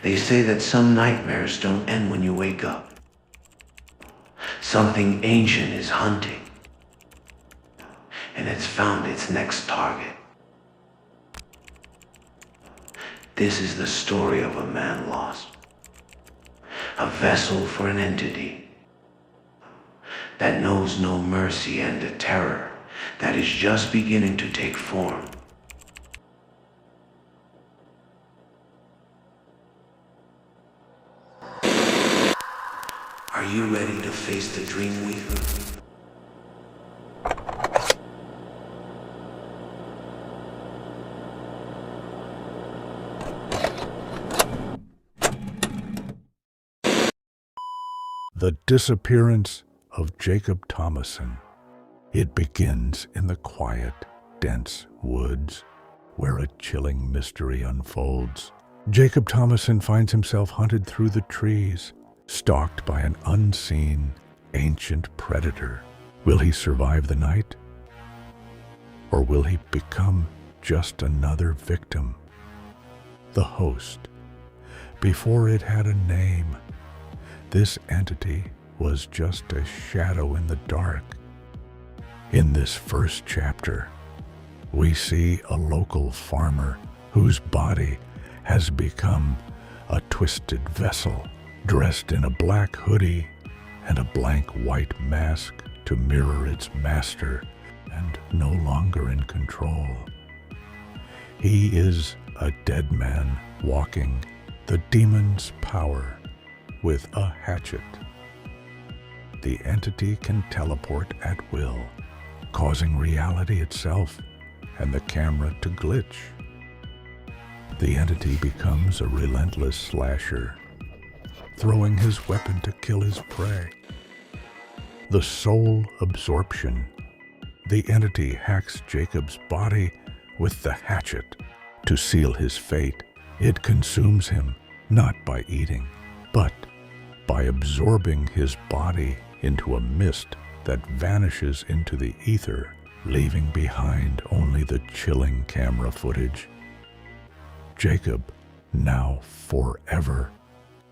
They say that some nightmares don't end when you wake up. Something ancient is hunting, and it's found its next target. This is the story of a man lost, a vessel for an entity that knows no mercy, and a terror that is just beginning to take form. Are you ready to face the Dreamweaver? The disappearance of Jacob Thomason. It begins in the quiet, dense woods where a chilling mystery unfolds. Jacob Thomason finds himself hunted through the trees, stalked by an unseen, ancient predator. Will he survive the night? Or will he become just another victim? The host. Before it had a name, this entity was just a shadow in the dark. In this first chapter, we see a local farmer whose body has become a twisted vessel, dressed in a black hoodie and a blank white mask to mirror its master, and no longer in control. He is a dead man walking the demon's power with a hatchet. The entity can teleport at will, causing reality itself and the camera to glitch. The entity becomes a relentless slasher, throwing his weapon to kill his prey. The soul absorption. The entity hacks Jacob's body with the hatchet to seal his fate. It consumes him, not by eating, but by absorbing his body into a mist that vanishes into the ether, leaving behind only the chilling camera footage. Jacob, now forever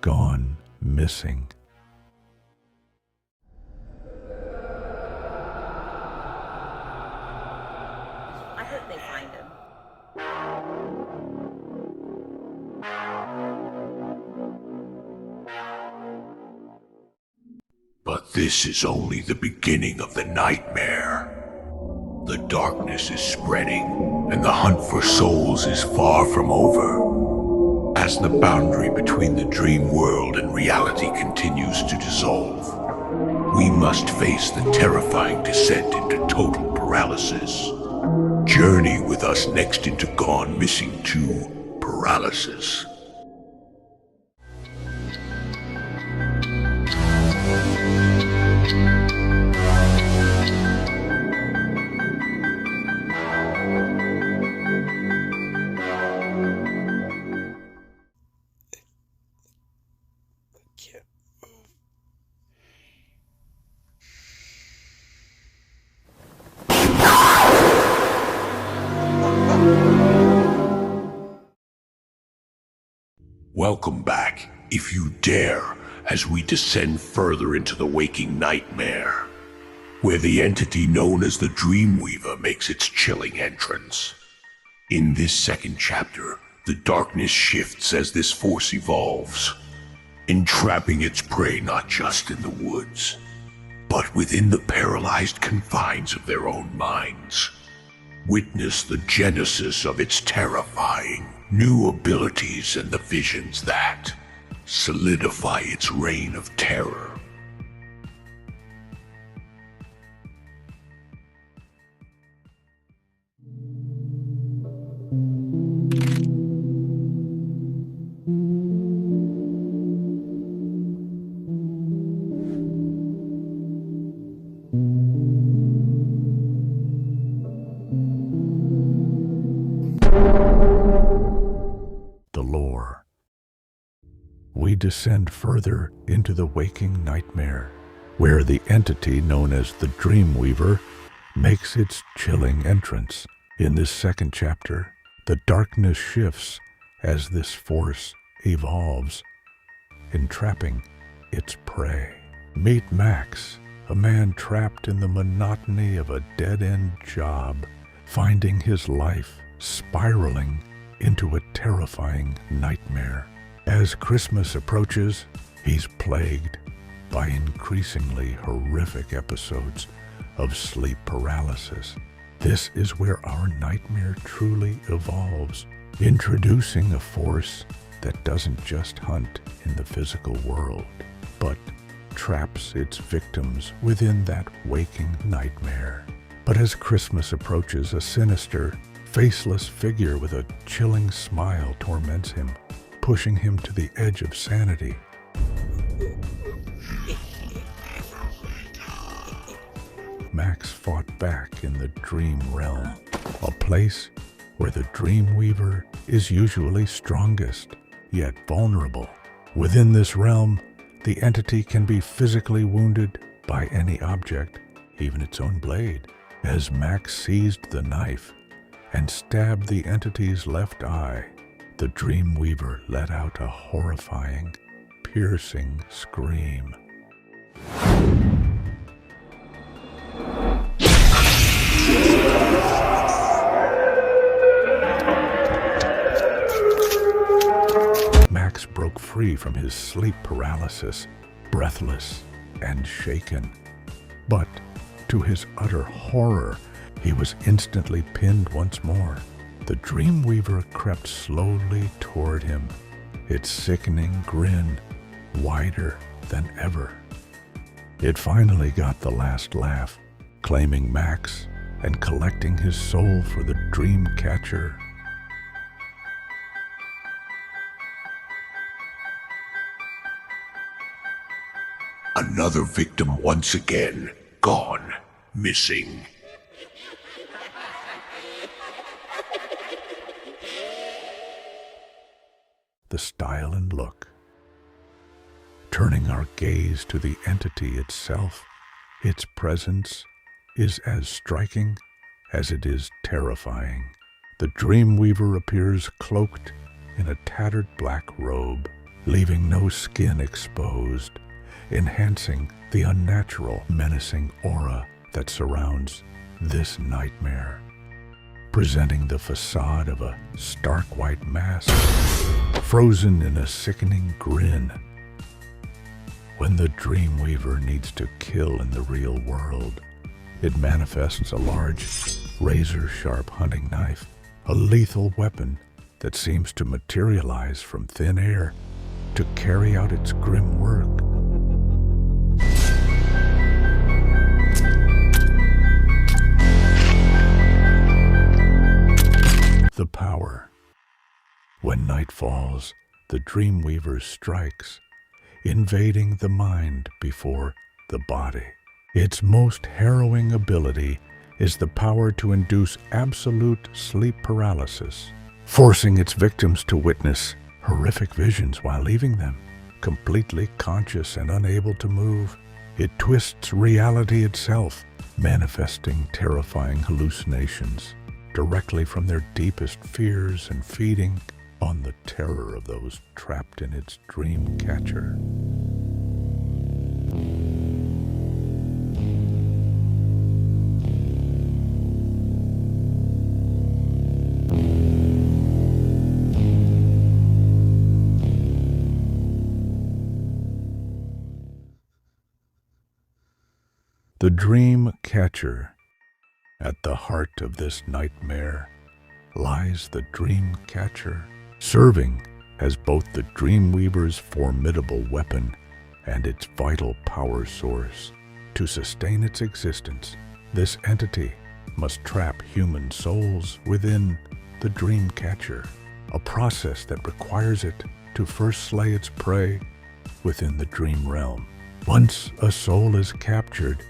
gone missing. I hope they find him. But this is only the beginning of the nightmare. The darkness is spreading, and the hunt for souls is far from over. As the boundary between the dream world and reality continues to dissolve, we must face the terrifying descent into total paralysis. Journey with us next into Gone Missing 2: Paralysis. Welcome back, if you dare, as we descend further into the waking nightmare, where the entity known as the Dreamweaver makes its chilling entrance. In this second chapter, the darkness shifts as this force evolves, entrapping its prey not just in the woods, but within the paralyzed confines of their own minds. Witness the genesis of its terrifying new abilities and the visions that solidify its reign of terror. The lore. We descend further into the waking nightmare, where the entity known as the Dreamweaver makes its chilling entrance. In this second chapter, the darkness shifts as this force evolves, entrapping its prey. Meet Max, a man trapped in the monotony of a dead-end job, finding his life spiraling into a terrifying nightmare. As Christmas approaches, he's plagued by increasingly horrific episodes of sleep paralysis. This is where our nightmare truly evolves, introducing a force that doesn't just hunt in the physical world, but traps its victims within that waking nightmare. But as Christmas approaches, a sinister, faceless figure with a chilling smile torments him, pushing him to the edge of sanity. Max fought back in the dream realm, a place where the Dreamweaver is usually strongest, yet vulnerable. Within this realm, the entity can be physically wounded by any object, even its own blade. As Max seized the knife and stabbed the entity's left eye, the Dreamweaver let out a horrifying, piercing scream. Max broke free from his sleep paralysis, breathless and shaken. But to his utter horror, he was instantly pinned once more. The Dreamweaver crept slowly toward him, its sickening grin wider than ever. It finally got the last laugh, claiming Max and collecting his soul for the dream catcher. Another victim once again gone missing. The style and look. Turning our gaze to the entity itself, its presence is as striking as it is terrifying. The Dreamweaver appears cloaked in a tattered black robe, leaving no skin exposed, enhancing the unnatural, menacing aura that surrounds this nightmare. Presenting the facade of a stark white mask, frozen in a sickening grin. When the Dreamweaver needs to kill in the real world, it manifests a large, razor-sharp hunting knife, a lethal weapon that seems to materialize from thin air to carry out its grim work. The power. When night falls, the Dreamweaver strikes, invading the mind before the body. Its most harrowing ability is the power to induce absolute sleep paralysis, forcing its victims to witness horrific visions while leaving them completely conscious and unable to move. It twists reality itself, manifesting terrifying hallucinations directly from their deepest fears and feeding on the terror of those trapped in its dream catcher. The dream catcher. At the heart of this nightmare lies the dream catcher, serving as both the Dreamweaver's formidable weapon and its vital power source. To sustain its existence, this entity must trap human souls within the Dreamcatcher, a process that requires it to first slay its prey within the dream realm. Once a soul is captured,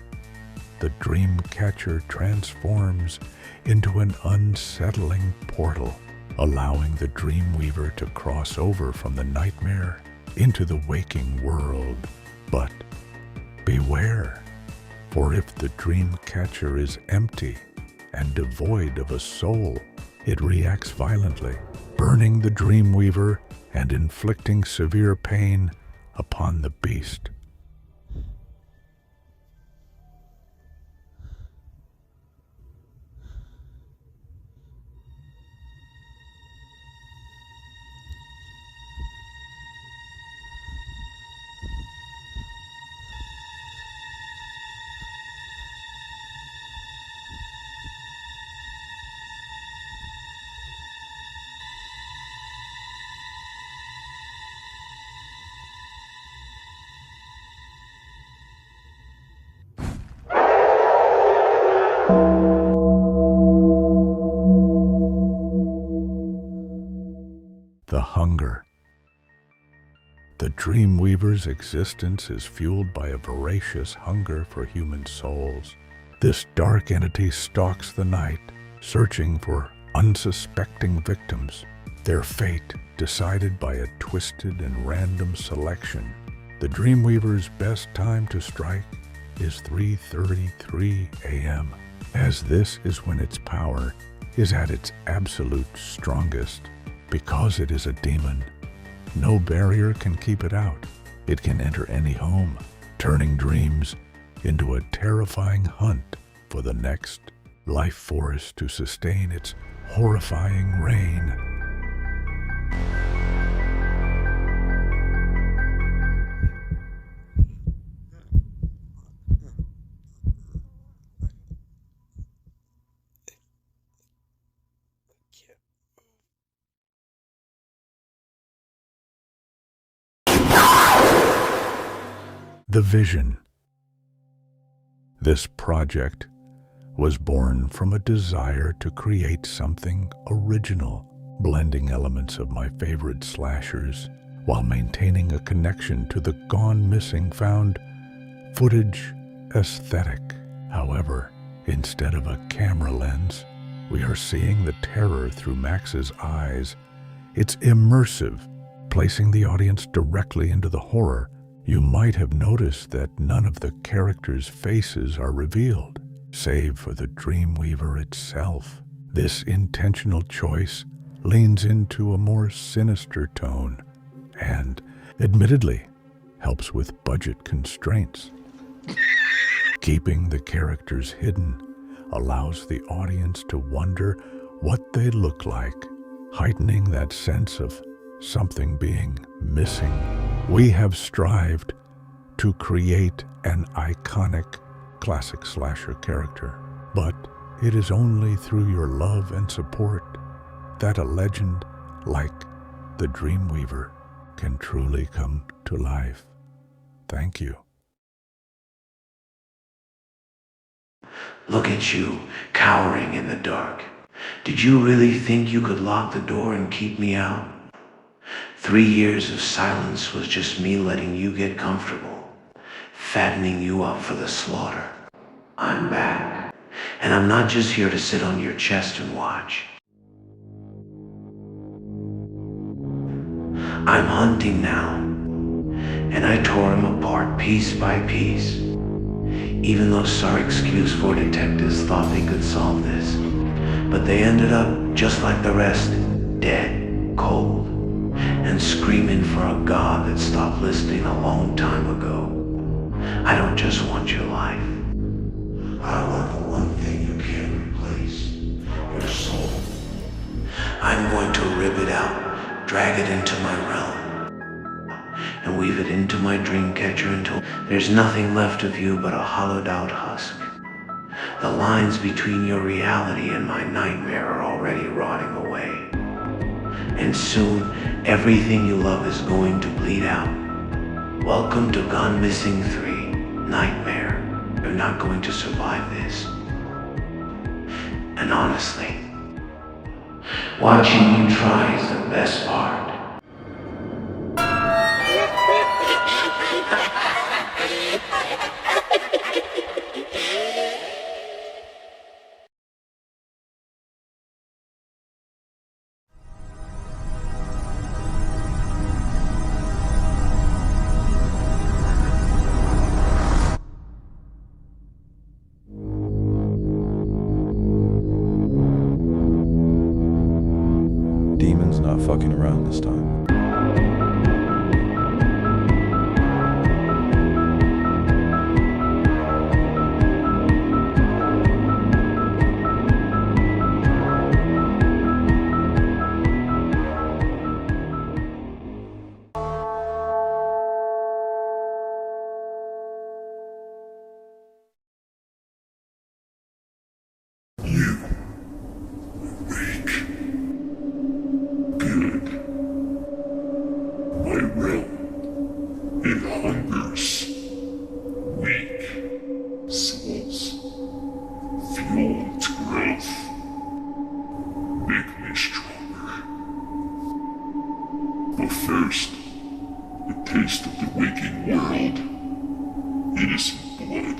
the Dreamcatcher transforms into an unsettling portal, allowing the Dreamweaver to cross over from the nightmare into the waking world. But beware, for if the Dreamcatcher is empty and devoid of a soul, it reacts violently, burning the Dreamweaver and inflicting severe pain upon the beast. The hunger. The Dreamweaver's existence is fueled by a voracious hunger for human souls. This dark entity stalks the night, searching for unsuspecting victims, their fate decided by a twisted and random selection. The Dreamweaver's best time to strike is 3:33 a.m., as this is when its power is at its absolute strongest. Because it is a demon, no barrier can keep it out. It can enter any home, turning dreams into a terrifying hunt for the next life force to sustain its horrifying reign. The vision. This project was born from a desire to create something original, blending elements of my favorite slashers while maintaining a connection to the gone-missing found footage aesthetic. However, instead of a camera lens, we are seeing the terror through Max's eyes. It's immersive, placing the audience directly into the horror. You might have noticed that none of the characters' faces are revealed, save for the Dreamweaver itself. This intentional choice leans into a more sinister tone and, admittedly, helps with budget constraints. Keeping the characters hidden allows the audience to wonder what they look like, heightening that sense of something being missing. We have strived to create an iconic classic slasher character, but it is only through your love and support that a legend like the Dreamweaver can truly come to life. Thank you. Look at you, cowering in the dark. Did you really think you could lock the door and keep me out? 3 years of silence was just me letting you get comfortable, fattening you up for the slaughter. I'm back, and I'm not just here to sit on your chest and watch. I'm hunting now, and I tore him apart piece by piece. Even those sorry excuse for detectives thought they could solve this, but they ended up just like the rest, dead, cold, and screaming for a god that stopped listening a long time ago. I don't just want your life. I want the one thing you can't replace, your soul. I'm going to rip it out, drag it into my realm, and weave it into my Dreamcatcher until there's nothing left of you but a hollowed out husk. The lines between your reality and my nightmare are already rotting away. And soon, everything you love is going to bleed out. Welcome to Gone Missing 3, Nightmare. You're not going to survive this. And honestly, watching you try is the best part. Demon's not fucking around this time. My realm, it hungers. Weak souls, fuel to growth. Make me stronger. But first, a taste of the waking world. Innocent blood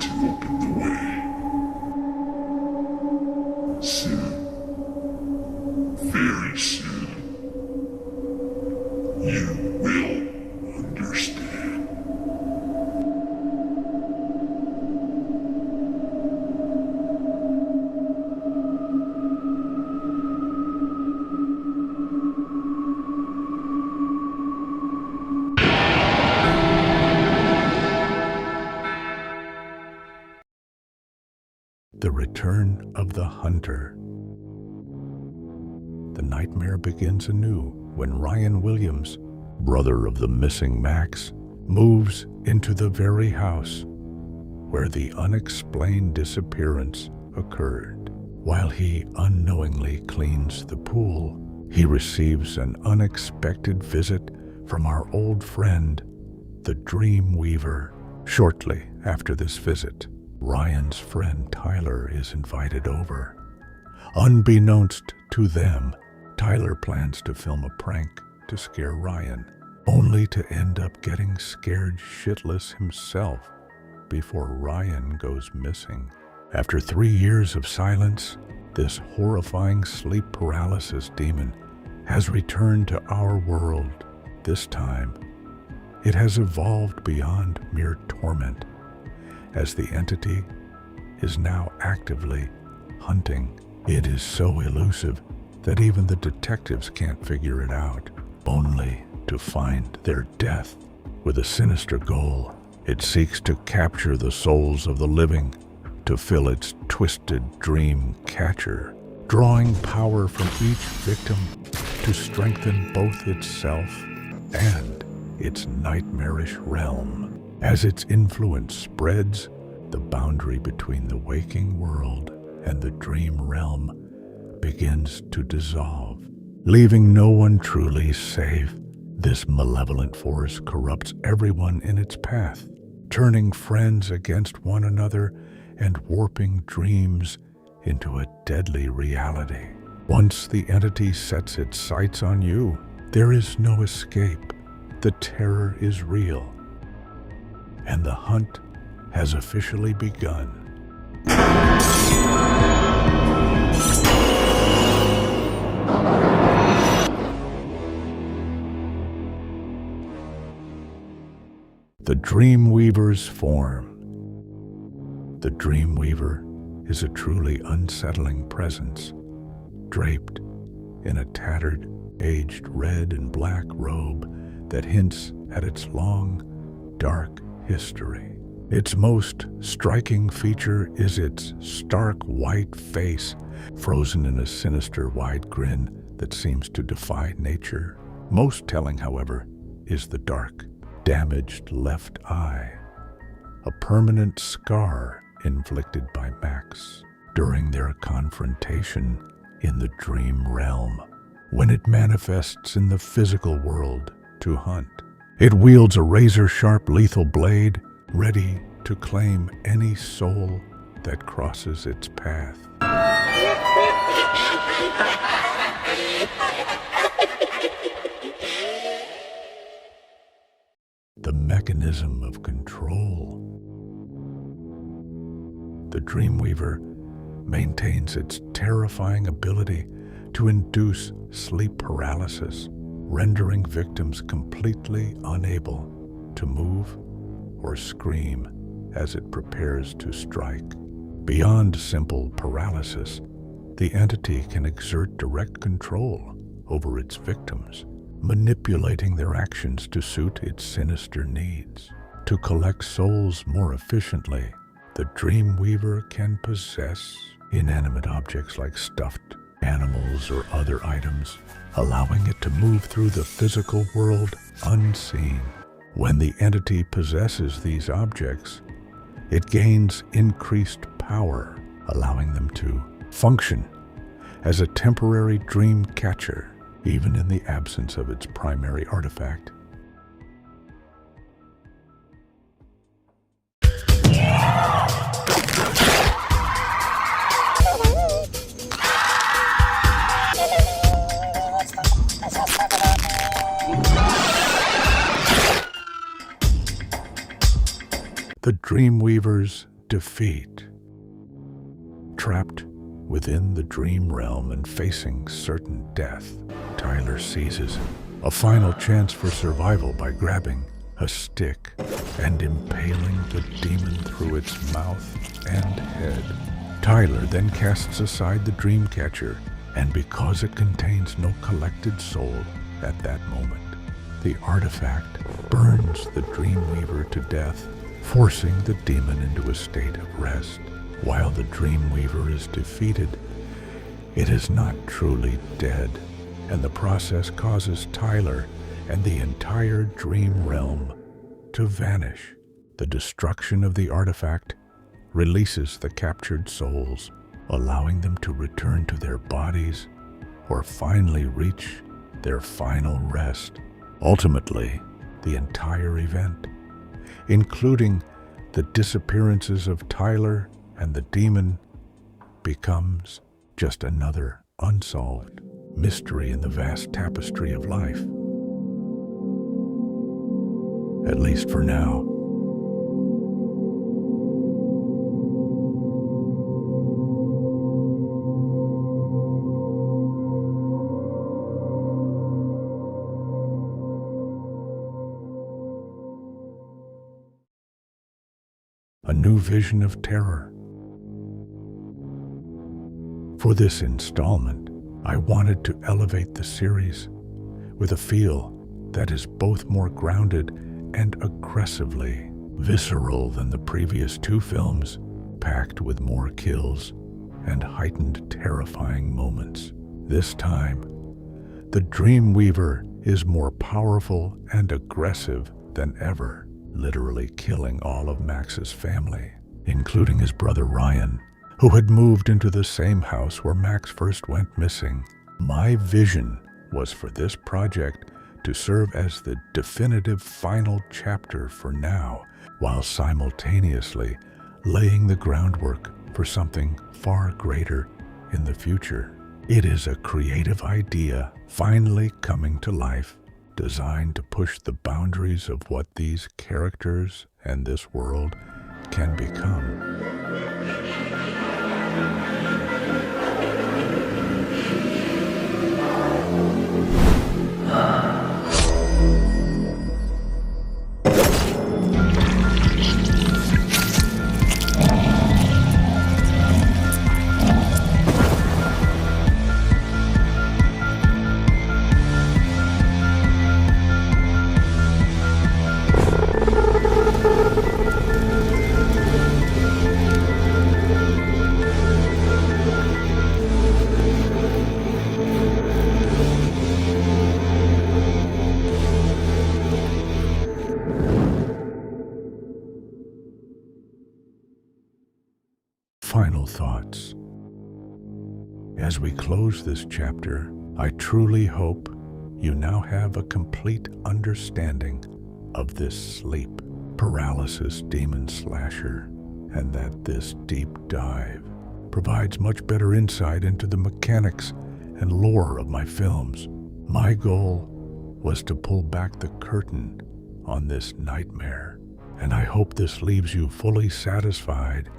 to open the way. Soon, very soon, you will understand. The Return of the Hunter. The nightmare begins anew when Ryan Williams, brother of the missing Max, moves into the very house where the unexplained disappearance occurred. While he unknowingly cleans the pool, he receives an unexpected visit from our old friend, the Dreamweaver. Shortly after this visit, Ryan's friend Tyler is invited over. Unbeknownst to them, Tyler plans to film a prank to scare Ryan, only to end up getting scared shitless himself before Ryan goes missing. After 3 years of silence, this horrifying sleep paralysis demon has returned to our world. This time, it has evolved beyond mere torment, as the entity is now actively hunting. It is so elusive that even the detectives can't figure it out, only to find their death. With a sinister goal, it seeks to capture the souls of the living to fill its twisted dream catcher, drawing power from each victim to strengthen both itself and its nightmarish realm. As its influence spreads, the boundary between the waking world and the dream realm begins to dissolve, leaving no one truly safe. This malevolent force corrupts everyone in its path, turning friends against one another and warping dreams into a deadly reality. Once the entity sets its sights on you, there is no escape. The terror is real, and the hunt has officially begun. The Dreamweaver's form. The Dreamweaver is a truly unsettling presence, draped in a tattered, aged red and black robe that hints at its long, dark history. Its most striking feature is its stark white face, frozen in a sinister wide grin that seems to defy nature. Most telling, however, is the dark, damaged left eye, a permanent scar inflicted by Max during their confrontation in the dream realm. when it manifests in the physical world to hunt. It wields a razor-sharp lethal blade, ready to claim any soul that crosses its path. The mechanism of control. The Dreamweaver maintains its terrifying ability to induce sleep paralysis, rendering victims completely unable to move or scream as it prepares to strike. Beyond simple paralysis, the entity can exert direct control over its victims, manipulating their actions to suit its sinister needs. To collect souls more efficiently, the Dreamweaver can possess inanimate objects like stuffed animals or other items, allowing it to move through the physical world unseen. When the entity possesses these objects, it gains increased power, allowing them to function as a temporary dream catcher, even in the absence of its primary artifact. The Dreamweaver's defeat. Trapped within the dream realm and facing certain death, Tyler seizes a final chance for survival by grabbing a stick and impaling the demon through its mouth and head. Tyler then casts aside the dream catcher, and because it contains no collected soul at that moment, the artifact burns the Dreamweaver to death, forcing the demon into a state of rest. While the Dreamweaver is defeated, it is not truly dead, and the process causes Tyler and the entire dream realm to vanish. The destruction of the artifact releases the captured souls, allowing them to return to their bodies or finally reach their final rest. Ultimately, the entire event, including the disappearances of Tyler and the demon, becomes just another unsolved mystery in the vast tapestry of life. At least for now. A new vision of terror. For this installment, I wanted to elevate the series with a feel that is both more grounded and aggressively visceral than the previous two films, packed with more kills and heightened terrifying moments. This time, the Dreamweaver is more powerful and aggressive than ever, literally killing all of Max's family, including his brother Ryan, who had moved into the same house where Max first went missing. My vision was for this project to serve as the definitive final chapter for now, while simultaneously laying the groundwork for something far greater in the future. It is a creative idea finally coming to life, designed to push the boundaries of what these characters and this world can become. Final thoughts. As we close this chapter, I truly hope you now have a complete understanding of this sleep paralysis demon slasher, and that this deep dive provides much better insight into the mechanics and lore of my films. My goal was to pull back the curtain on this nightmare, and I hope this leaves you fully satisfied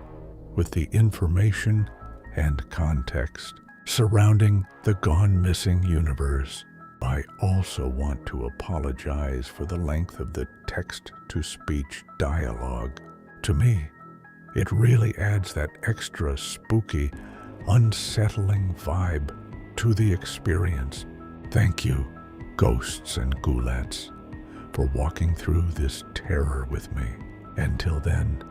with the information and context surrounding the Gone Missing universe. I also want to apologize for the length of the text-to-speech dialogue. To me, it really adds that extra spooky, unsettling vibe to the experience. Thank you, ghosts and ghoulettes, for walking through this terror with me. Until then,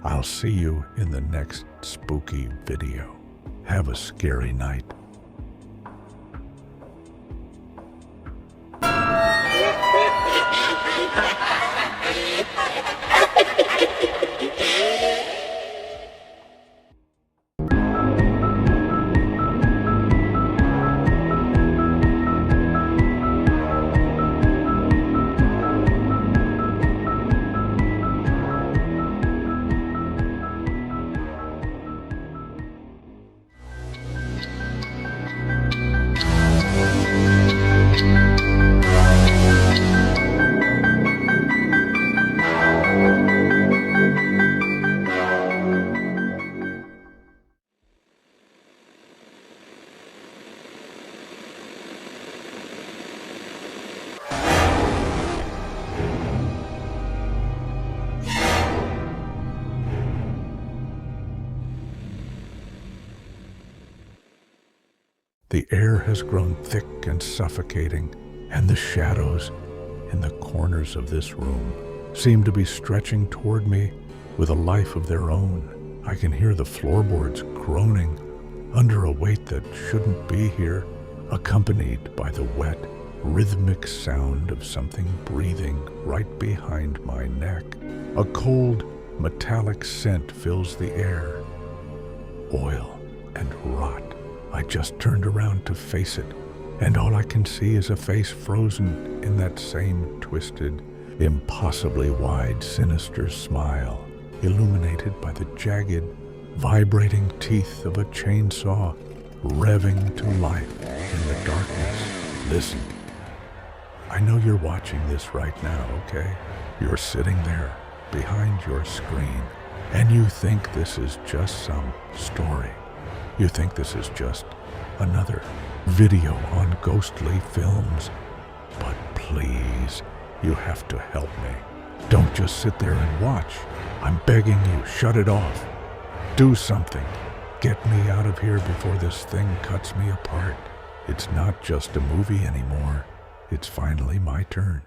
I'll see you in the next spooky video. Have a scary night. The air has grown thick and suffocating, and the shadows in the corners of this room seem to be stretching toward me with a life of their own. I can hear the floorboards groaning under a weight that shouldn't be here, accompanied by the wet, rhythmic sound of something breathing right behind my neck. A cold, metallic scent fills the air. Oil and rot. I just turned around to face it, and all I can see is a face frozen in that same twisted, impossibly wide, sinister smile, illuminated by the jagged, vibrating teeth of a chainsaw revving to life in the darkness. Listen, I know you're watching this right now, okay? You're sitting there behind your screen, and you think this is just some story. You think this is just another video on ghostly films. But please, you have to help me. Don't just sit there and watch. I'm begging you, shut it off. Do something. Get me out of here before this thing cuts me apart. It's not just a movie anymore. It's finally my turn.